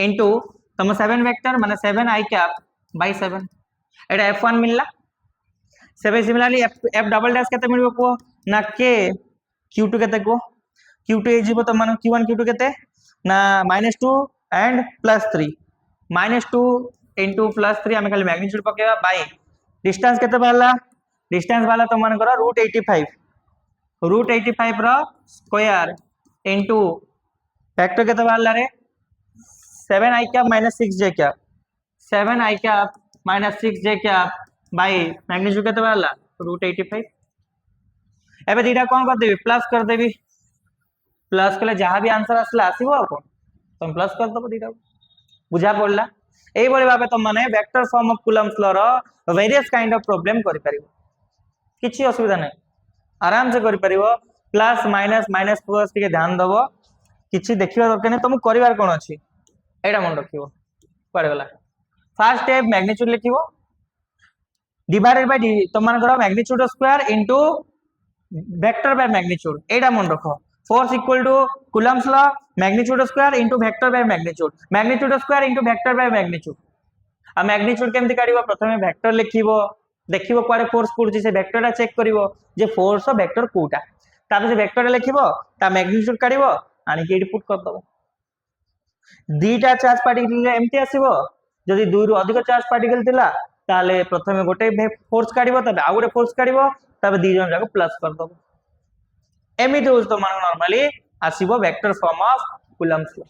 इनटू तम 7 वेक्टर माने 7i cap by 7 Etah f1 मिलला सेवे सिमिलरली f डबल डैश केते मिलबो को ना के q2 केते को q2 हे जिवो त माने q1 q2 केते ना -2 एंड +3 -2 इंटू +3 आम खाली मैग्नीट्यूड पकेबा बाय डिस्टेंस केते बाहला डिस्टेंस बाहला तो मन करो √85 रो स्क्वायर इंटू फैक्टर केते बाहला रे 7i cap -6j cap 7i cap -6j cap by magnitude केते बाहला √85 एबे दीटा कोन कर देबी प्लस कर देबी प्लस कले जहां भी आंसर आसला आसीबो आ कोन तुम प्लस कर दबो दीटा बुझा पड़ला एई बळी भाबे तुम माने vector form of Coulomb's law रो वेरियस काइंड ऑफ प्रॉब्लम करि परिबो किछि असुविधा नै आराम से करि परिबो प्लस माइनस माइनस प्लस के ध्यान दबो किछि देखिबा दरकार नै तुम करिवार कोन अछि एटा मन रखिबो पड़ गला फर्स्ट स्टेप मैग्नीट्यूड लिखिबो डिवाइडेड बाय तुम मान करो magnitude square into vector by magnitude एटा मन रखो force equal to coulomb's law magnitude square into vector by magnitude square into vector by magnitude आ मैग्नीट्यूड केमति काढिबो प्रथमे वेक्टर लिखिबो देखिबो क्वाडे फोर्स पड़ुची से वेक्टरटा चेक करिवो जे फोर्स वेक्टर कोटा तापर से वेक्टर लिखिबो ता मैग्नीट्यूड काढिबो आनी के पुट कर दबो दीटा चार्ज पार्टिकल एमटी आसीबो जदी दुई रु अधिक चार्ज पार्टिकल थिला ताले प्रथमे गोटे फोर्स काढिबो तबे आ गोटे फोर्स काढिबो तबे दी जन जाको प्लस कर दबो एमिति होस तो मान नॉर्मली आसीबो vector form of Coulomb's law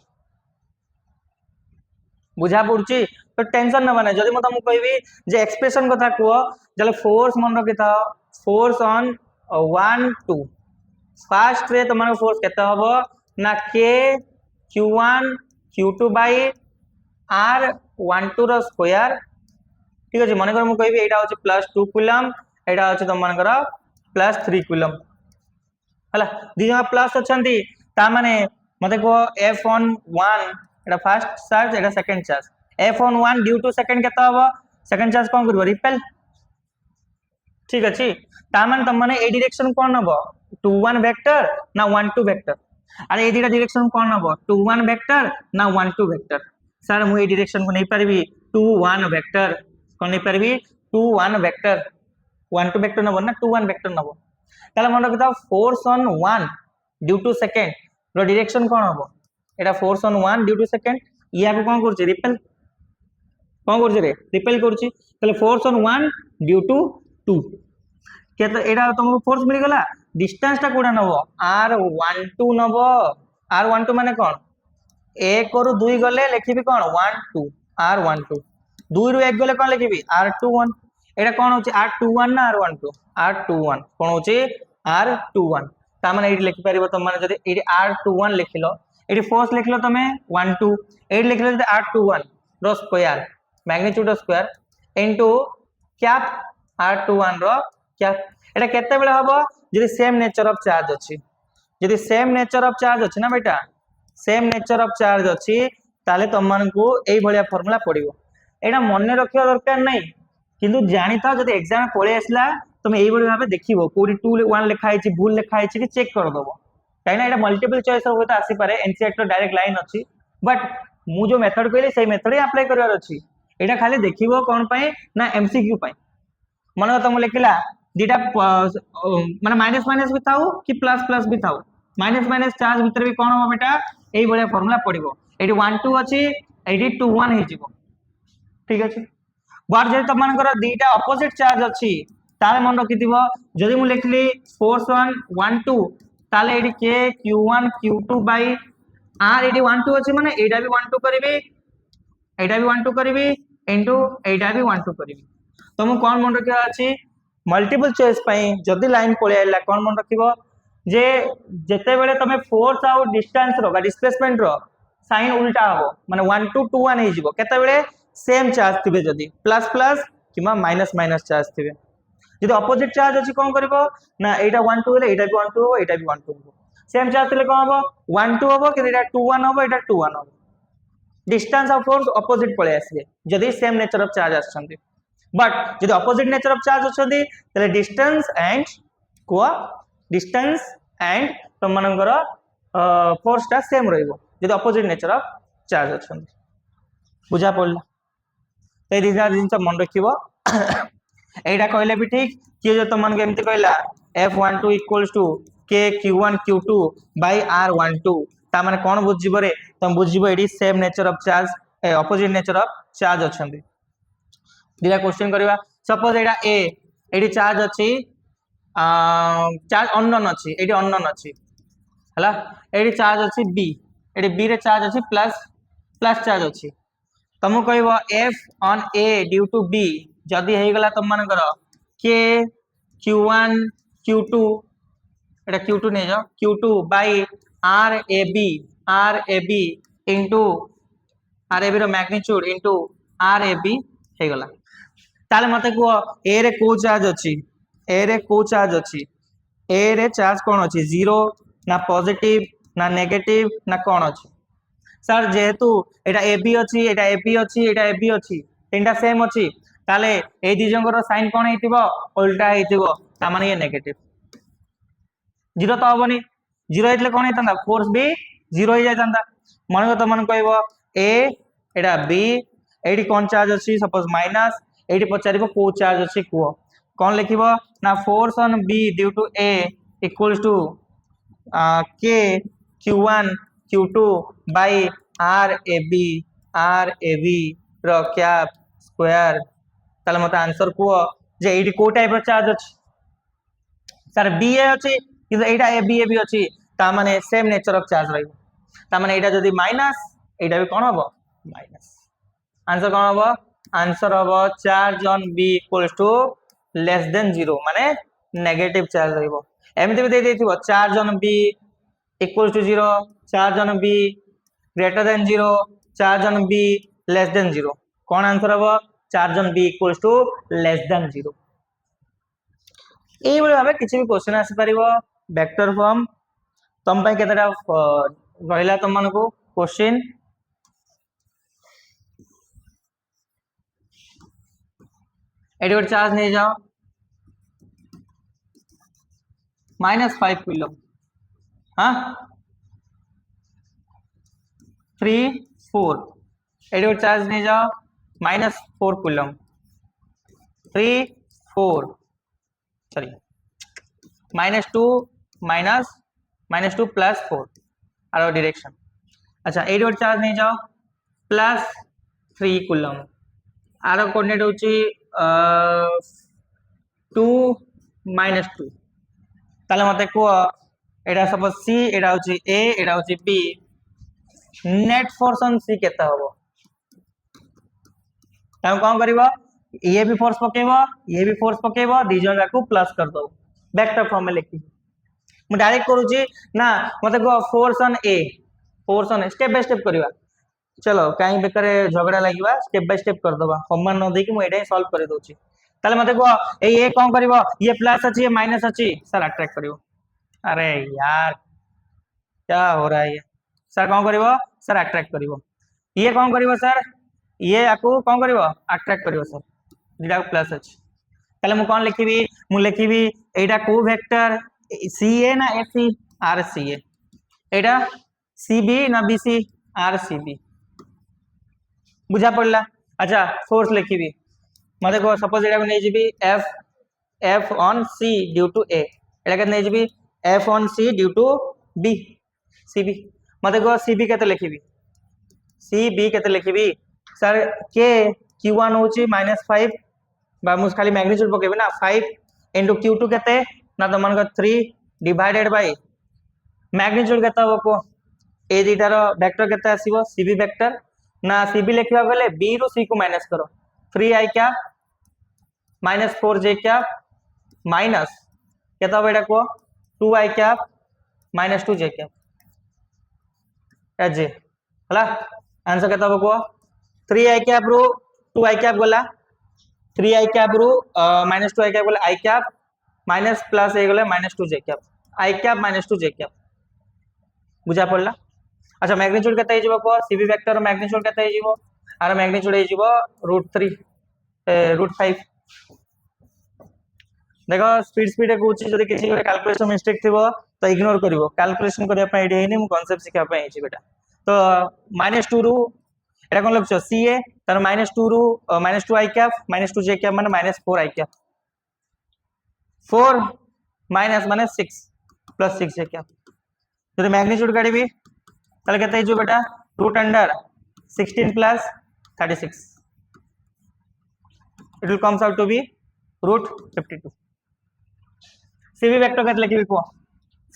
बुझा पड़ुची तो टेंशन न बने जदी म तुमको कहबी जे एक्सप्रेशन कथा को जले फोर्स मन रखिता फोर्स ऑन 1 2 फर्स्ट रे तुम फोर्स केते हबो ना k q1 q2 bye r12 रो स्क्वायर ठीक अछि माने कर म कहबी एटा होची +2 कूलम एटा होची तुम मान कर +3 कूलम हला दी जमा प्लस अछंती ता माने मते को f1 एटा फर्स्ट चार्ज एटा second charge f1 due to second केता हबो सेकंड चार्ज कोन करबो रिपेल ठीक अछि ता माने तुम माने ए डायरेक्शन कोन हबो 2 1 वेक्टर ना 1 2 वेक्टर अरे ए दिटा डायरेक्शन कोन हबो 2 1 वेक्टर ना 1 2 वेक्टर सर मु ए डायरेक्शन को नै परबी 2 1 वेक्टर कोन नै परबी 2 1 वेक्टर 1 2 वेक्टर नबो ना 2 1 वेक्टर नबो ताले मन रखिता force on 1 due to second रो डायरेक्शन कोन हबो एटा force on 1 due to second या को कोन करछि रिपेल कोन करछि रे रिपेल करछि ताले फोर्स ऑन 1 ड्यू टू 2 के तो एटा तुमको फोर्स मिल गला डिस्टेंस ता कोडा नबो r12 नबो r12 माने कोन 1 रु 2 गले लिखिबी कोन 1 2 r12 2 रु 1 गले कोन लिखिबी r21 एटा कोन होची r21 ना r12 r21 कोन होची r21 ता माने एडी लिखि परिबो तुम माने जदी एडी r21 लिखिलो एडी फोर्स लिखिलो तमे 1 2 एडी लिखिलो जदी r21 रो square magnitude square into cap r21 रो कैप एटा केते बेले हबो जदी सेम नेचर ऑफ चार्ज अछि जदी सेम नेचर ऑफ चार्ज अछि ना बेटा सेम नेचर ऑफ चार्ज अछि ताले तुम मानकू एई भलिया फार्मूला पडिबो एटा मने रखिया दरकार नै किंतु जानिता जदी एग्जाम पळे आसला तुम एई भली भाबे देखिबो कोडी 2 1 लिखा आइछि भूल लिखा आइछि कि चेक कर दबो काइना एटा मल्टीपल चॉइस होता आसी पारे एनसीईआरटी डायरेक्ट लाइन अछि बट मु जो मेथड कहले सेही मेथड ही अप्लाई करवार अछि एटा खाली देखिबो कोन पय ना एमसीक्यू पय मन तुम लिखिला दीटा माने माइनस माइनस भी थाउ कि प्लस प्लस भी थाउ माइनस माइनस चार्ज भीतर भी कोन हो बेटा एई भलिया फार्मूला पडिबो एटी 1 2 अछि एटी 2 1 हे जिवो ठीक अछि बार जे त मन कर दीटा ऑपोजिट चार्ज अछि ताले मन रखिथिबो जदी मु लिखली फोर्स 1 1 2 ताले एटी k q1 q2 by r एटी 1 2 अछि माने एटा भी 1 2 करबी एटा भी 1 2 करबी इनटू एटा भी 1 2 करबी तुम कोन मन रखिया अछि मल्टीपल चॉइस पई जदी लाइन पळे आइला कोन मन रखिबो जे जते बेले तमे फोर्स आउ डिस्टेंस रो बा डिस्प्लेसमेंट रो साइन उल्टा हो माने 1 2 2 1 हे जिवो केते बेले सेम चार्ज थिबे जदी प्लस प्लस किमा माइनस माइनस चार्ज थिबे जदी ऑपोजिट चार्ज अछि कोन करबो ना एटा 1 2 ले एटा भी 1 2 हो एटा भी 1 2 हो सेम चार्ज थिले कोन हबो 1 2 हबो कि एटा 2 1 हबो एटा 2 1 हबो डिस्टेंस ऑफ फोर्स ऑपोजिट पळे आसीबे जदी सेम नेचर ऑफ चार्ज आछंती बट जदी ऑपोजिट नेचर ऑफ चार्ज अछंती तले डिस्टेंस एंड तो मनकर फोर्स टा सेम रहइबो जदी ऑपोजिट नेचर ऑफ चार्ज अछंती बुझा पड़ला ए दिना दिन सब मन रखिबो एटा कहले भी ठीक कि जे तो मन के एमति कहला f12 = k q1 q2 by r12 ता माने कोन बुझिबो रे तुम बुझिबो एडी same nature of charge opposite nature of charge अछंती दिला क्वेश्चन करबा सपोज एडा ए एडी चार्ज अछि चार्ज अननोन अछि एडी अननोन अछि हला एडी चार्ज अछि बी एडी बी रे चार्ज अछि प्लस प्लस चार्ज अछि तुम कहबो F on A due to B जदी हे गला तुम मन करो के q1 q2 एटा q2 नै जाओ q2 by rab into rab रो मैग्नीट्यूड इनटू rab हे गला ताले मते को ए रे को चार्ज अछि ए रे को चार्ज अछि ए रे चार्ज कोन अछि 0 ना पॉजिटिव ना नेगेटिव ना कोन अछि सर जेहेतु एटा एबी अछि एटा एबी अछि एटा एबी अछि तीनटा सेम अछि ताले ए दी जंगर साइन कोन हेतिबो उल्टा हेतिबो ता माने ये नेगेटिव 0 तो हबनी 0 हेतले कोन हेतंदा फोर्स भी 0 हे जायतंदा मन तो मन कहबो ए एटा बी एडी कोन चार्ज अछि सपोज माइनस एडी पचारिबो को चार्ज अछि को कोन लिखिबो ना force on B due to A equals to k q1 q2 by rab रो कैप स्क्वायर ताले मते आंसर को जे एडी को टाइप रो चार्ज अछि सर बी ए अछि किंतु एटा ए बी अछि ता माने सेम नेचर ऑफ चार्ज रहइबो ता माने एटा जदी माइनस एटा भी कोन हबो माइनस आंसर कोन हबो आंसर हबो charge on B equals to less than 0 माने नेगेटिव चार्ज रहइबो एमिति भी दे देथिबो charge on B equals to 0 charge on B greater than 0 charge on B less than 0 कोन आंसर हबो charge on B equals to less than 0 एई बळे भाबे किछि भी क्वेश्चन आसी परिबो वेक्टर फॉर्म तम पय केतरा रहिला तम मानको क्वेश्चन एडवर्ड चार्ज नहीं जाओ -5 किलो हाँ 3 4 एडवर्ड चार्ज नहीं जाओ -4 किलो 3 4 सॉरी -2 -2 प्लस 4 आरो डायरेक्शन अच्छा एडवर्ड चार्ज नहीं जाओ +3 कूलम आरो कोऑर्डिनेट होची 2 -2 ताले मते को एडा सपोज सी एडा होची ए एडा होची बी नेट फोर्स ऑन सी केता होबो हम कोन करबो ये भी फोर्स पकेबो दी जन को प्लस कर दो वेक्टर फॉर्म में लिखी मु डायरेक्ट करूची ना मते को force on a force on step by step करबा चलो काई बेकर झगड़ा लागिबा स्टेप बाय स्टेप कर दबा समान न दे कि मु एडा सॉल्व कर दोची ताले मते को ए कोन करबो ये प्लस अछि ये माइनस अछि सर अट्रैक्ट करियो अरे यार क्या हो रहा है ये सर कोन करबो सर अट्रैक्ट करियो ये कोन करबो सर ये आकु कोन करबो अट्रैक्ट करियो सर दिला प्लस अछि ताले मु कोन लिखिबी मु लिखिबी एटा को वेक्टर सीए ना एसी आरसीए एटा सीबी ना बीसी आरसीबी बुझा पड़ला अच्छा फोर्स लिखिबी मते को सपोज एटा को नै जिबी F on C due to A एटा के नै जिबी F on C due to B C B मते को सीबी केते लिखिबी सीबी केते लिखिबी सर के q1 होची -5 बा मुस खाली मैग्नीट्यूड पकेबे ना 5 इनटू q2 केते ना तो मन को 3 डिवाइडेड बाय मैग्नीट्यूड केते हो को ए दीटार वेक्टर केते आसीबो सीबी वेक्टर ना सीबी लिखिबा गले बी रो सी को माइनस करो 3i cap -4j cap minus केते हो एटा को 2i कैप -2j कैप एजे हला आंसर केते हो को 3i कैप रो 2i कैप गला 3i कैप रो -2i कैप गला i कैप माइनस प्लस ए गले -2j cap i cap -2j cap बुझा पड़ला अच्छा मैग्नीट्यूड केते हिजबो को सीबी वेक्टर मैग्नीट्यूड केते हिजबो आर मैग्नीट्यूड हिजबो √5 देखो स्पीड कहूची जदि किसी कैलकुलेशन मिस्टेक थिबो तो इग्नोर करिवो कैलकुलेशन करिया पय एडी हेनी मु कांसेप्ट सिखा पय हिची बेटा तो -2 रु एटा कोन लखछो सीए तर -2 रु -2i कैप -2j कैप माने -4i कैप 4 माइनस माने 6 प्लस 6j कैप जदि मैग्नीट्यूड काढिबी ताले केते हिजो बेटा root under 16 plus 36. It will comes out to be root 52. CV vector केतले की को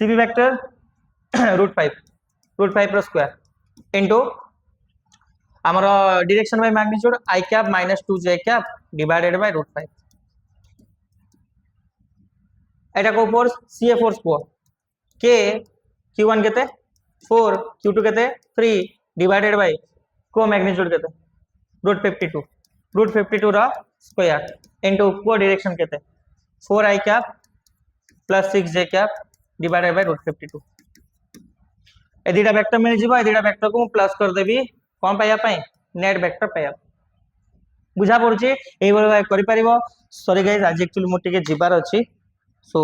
CV vector root 5 रो स्क्वायर into ଆମର direction by magnitude I cap minus 2j cap divided by root 5. এটা को फोर्स CA फोर्स को K Q1 केते 4 Q2 केते 3 divided by को magnitude केते root 52 रा स्क्वायर into को direction केते 4I cap plus 6j cap divided by root 52. ए दिटा वेक्टर मिल जिवो ए दिटा वेक्टर को प्लस कर देबी कोन पाया पई नेट वेक्टर पाया बुझा पड़ुची ए बळ करि परिबो सॉरी गाइस आज एक्चुअली मोटे के जिबार अछि so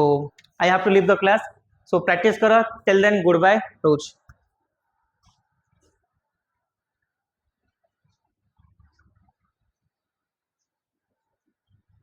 I have to leave the class so practice करो टिल देन गुड बाय रोज।